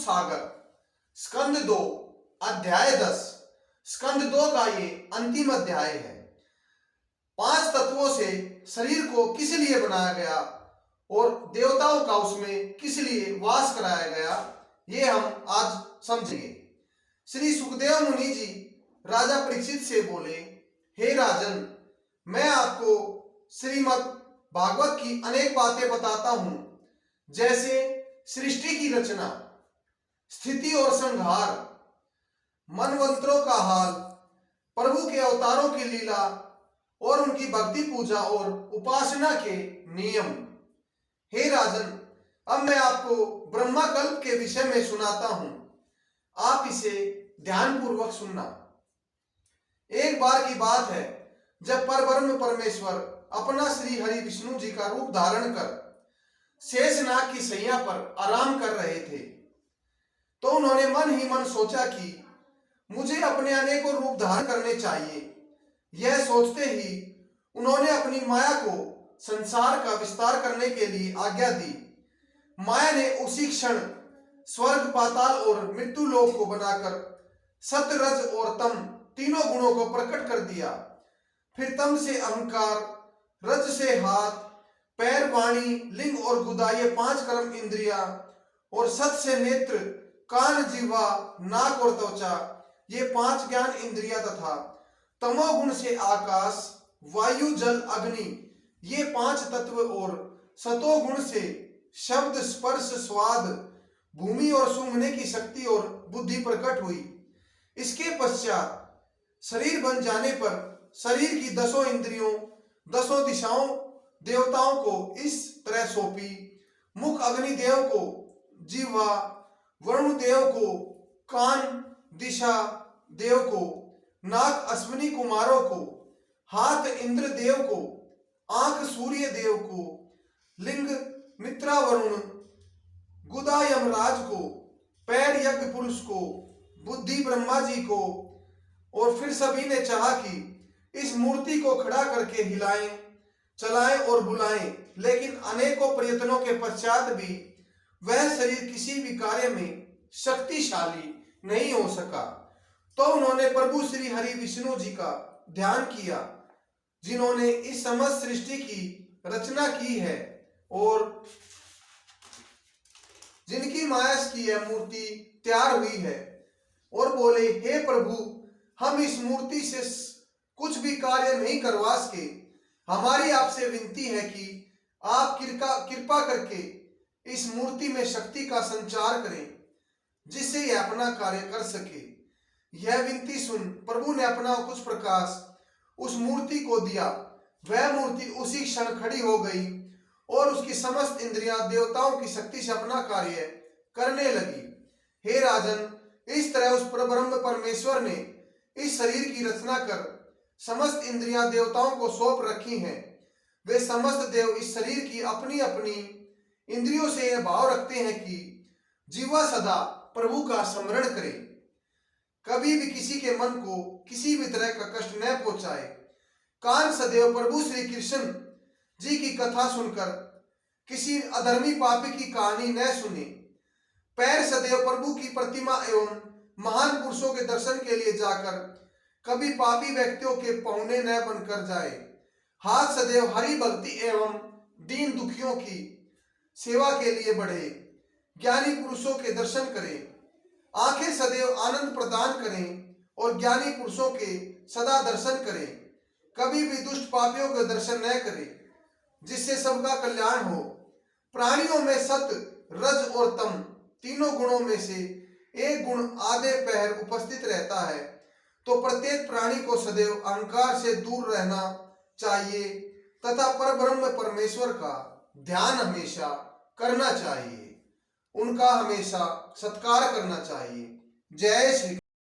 सागर, स्कंद 2 अध्याय 10। स्कंद 2 का ये अंतिम अध्याय है। 5 तत्वों से शरीर को किस लिए बनाया गया और देवताओं का उसमें किस लिए वास कराया गया, ये हम आज समझेंगे। श्री सुखदेव मुनि जी राजा परीक्षित से बोले, हे राजन, मैं आपको श्रीमद् भागवत की अनेक बातें बताता हूं, जैसे सृष्टि की रचना, स्थिति और संहार, मनवंतरों का हाल, प्रभु के अवतारों की लीला और उनकी भक्ति पूजा और उपासना के नियम। हे राजन, अब मैं आपको ब्रह्मा कल्प के विषय में सुनाता हूं, आप इसे ध्यानपूर्वक सुनना। एक बार की बात है, जब परब्रह्म परमेश्वर अपना श्री हरि विष्णु जी का रूप धारण कर शेषनाग की शैया पर आराम कर रहे थे, तो उन्होंने मन ही मन सोचा कि मुझे अपने अनेकों रूप धारण करने चाहिए। यह सोचते ही उन्होंने अपनी माया को संसार का विस्तार करने के लिए आज्ञा दी। माया ने उसी क्षण स्वर्ग, पाताल और मृत्यु लोक को बनाकर सत, रज और तम तीनों गुणों को प्रकट कर दिया। फिर तम से अहंकार, रज से हाथ, पैर, वाणी, लिंग और गुदा, ये 5 कर्म इंद्रिया, और सत से नेत्र, कान, जीवा, नाक और त्वचा, ये 5 ज्ञान इंद्रिया, तथा तमोगुण से आकाश, वायु, जल, अग्नि, ये 5 तत्व, और सतोगुण से शब्द, स्पर्श, स्वाद, भूमि और सूंघने की शक्ति और बुद्धि प्रकट हुई। इसके पश्चात शरीर बन जाने पर शरीर की 10 इंद्रियों, 10 दिशाओं देवताओं को इस तरह सौंपी। मुख अग्निदेव को, जीवा वरुण देव को, कान दिशा देव को, नाक अश्विनी कुमारों को, हाथ इंद्र देव को, आंख सूर्य देव को, लिंग मित्रा वरुण, गुदा यमराज को, पैर यज्ञ पुरुष को, बुद्धि ब्रह्मा जी को। और फिर सभी ने चाहा कि इस मूर्ति को खड़ा करके हिलाएं, चलाएं और बुलाएं, लेकिन अनेकों प्रयत्नों के पश्चात भी वह शरीर किसी भी कार्य में शक्तिशाली नहीं हो सका। तो उन्होंने प्रभु श्री हरि विष्णु जी का ध्यान किया, जिन्होंने इस समस्त सृष्टि की रचना की है और जिनकी माया की यह मूर्ति तैयार हुई है, और बोले, हे प्रभु, हम इस मूर्ति से कुछ भी कार्य नहीं करवा सके। हमारी आपसे विनती है कि आप कृपा करके इस मूर्ति में शक्ति का संचार करें, जिससे यह अपना कार्य कर सके। यह विनती सुन प्रभु ने अपना कुछ प्रकाश उस मूर्ति को दिया। वह मूर्ति उसी क्षण खड़ी हो गई और उसकी समस्त इंद्रियां देवताओं की शक्ति से अपना कार्य करने लगी। हे राजन, इस तरह उस परब्रह्म परमेश्वर ने इस शरीर की रचना कर समस्त इंद्रियां देवताओं को सौंप रखी हैं। वे समस्त देव इस शरीर की अपनी अपनी इंद्रियों से यह भाव रखते हैं कि जीवा सदा प्रभु का स्मरण करे, कभी भी किसी के मन को किसी भी तरह का कष्ट न पहुंचाए। कान सदैव प्रभु श्री कृष्ण जी की कथा सुनकर किसी अधर्मी पापी की कहानी न सुने। पैर सदैव प्रभु की प्रतिमा एवं महान पुरुषों के दर्शन के लिए जाकर कभी पापी व्यक्तियों के पौने न बनकर जाए। हाथ सदैव हरि भक्ति एवं दीन दुखियों की सेवा के लिए बढ़े, ज्ञानी पुरुषों के दर्शन करें। आंखें सदैव आनंद प्रदान करें और ज्ञानी पुरुषों के सदा दर्शन करें। कभी भी दुष्ट पापियों के दर्शन न करें, जिससे सबका कल्याण हो। प्राणियों में सत, रज और तम तीनों गुणों में से एक गुण आधे पहर उपस्थित रहता है, तो प्रत्येक प्राणी को सदैव अहंकार से दूर रहना चाहिए तथा परब्रह्म परमेश्वर का ध्यान हमेशा करना चाहिए। उनका हमेशा सत्कार करना चाहिए। जय श्री।